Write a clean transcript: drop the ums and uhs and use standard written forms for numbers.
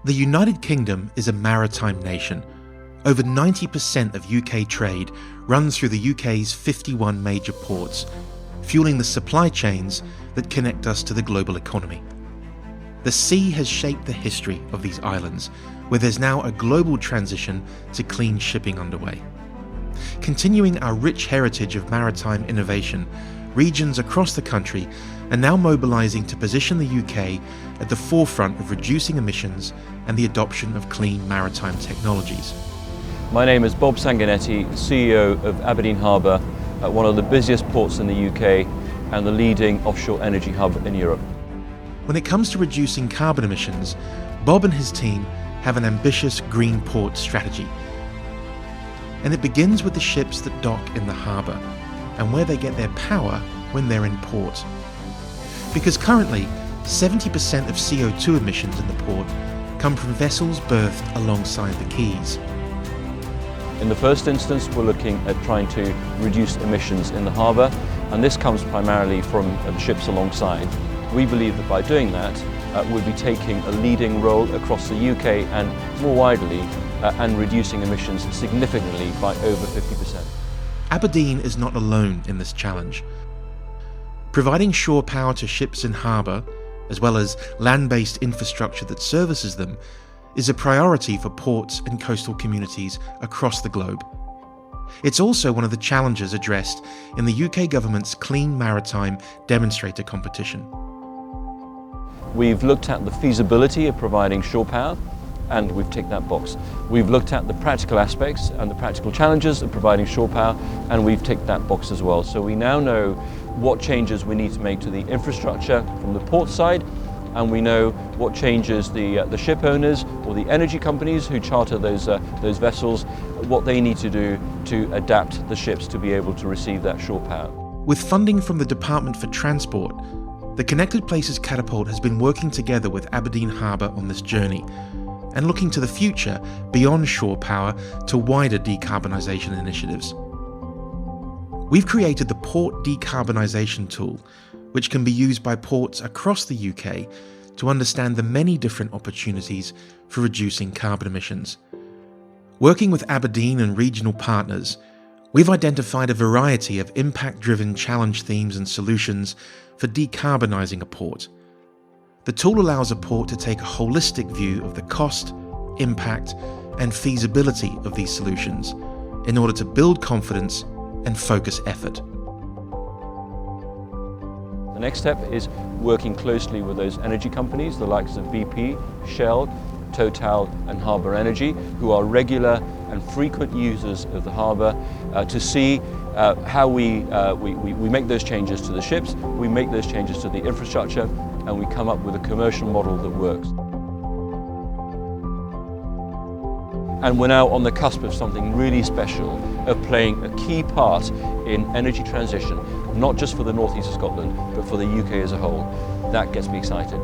The United Kingdom is a maritime nation. Over 90% of UK trade runs through the UK's 51 major ports, fueling the supply chains that connect us to the global economy. The sea has shaped the history of these islands, where there's now a global transition to clean shipping underway. Continuing our rich heritage of maritime innovation, regions across the country are now mobilising to position the UK at the forefront of reducing emissions and the adoption of clean maritime technologies. My name is Bob Sanguinetti, CEO of Aberdeen Harbour, one of the busiest ports in the UK and the leading offshore energy hub in Europe. When it comes to reducing carbon emissions, Bob and his team have an ambitious green port strategy. And it begins with the ships that dock in the harbour and where they get their power when they're in port. Because currently, 70% of CO2 emissions in the port come from vessels berthed alongside the quays. In the first instance, we're looking at trying to reduce emissions in the harbour, and this comes primarily from ships alongside. We believe that by doing that, we'll be taking a leading role across the UK and more widely, and reducing emissions significantly by over 50%. Aberdeen is not alone in this challenge. Providing shore power to ships in harbour, as well as land-based infrastructure that services them, is a priority for ports and coastal communities across the globe. It's also one of the challenges addressed in the UK government's Clean Maritime Demonstrator competition. We've looked at the feasibility of providing shore power, and we've ticked that box. We've looked at the practical aspects and the practical challenges of providing shore power, and we've ticked that box as well. So we now know what changes we need to make to the infrastructure from the port side, and we know what changes the ship owners or the energy companies who charter those vessels, what they need to do to adapt the ships to be able to receive that shore power. With funding from the Department for Transport, the Connected Places Catapult has been working together with Aberdeen Harbour on this journey and looking to the future beyond shore power to wider decarbonisation initiatives. We've created the Port Decarbonisation Tool, which can be used by ports across the UK to understand the many different opportunities for reducing carbon emissions. Working with Aberdeen and regional partners, we've identified a variety of impact-driven challenge themes and solutions for decarbonising a port. The tool allows a port to take a holistic view of the cost, impact, and feasibility of these solutions in order to build confidence and focus effort. The next step is working closely with those energy companies, the likes of BP, Shell, Total and Harbour Energy, who are regular and frequent users of the harbour, to see how we make those changes to the ships, we make those changes to the infrastructure, and we come up with a commercial model that works. And we're now on the cusp of something really special, of playing a key part in energy transition, not just for the northeast of Scotland, but for the UK as a whole. That gets me excited.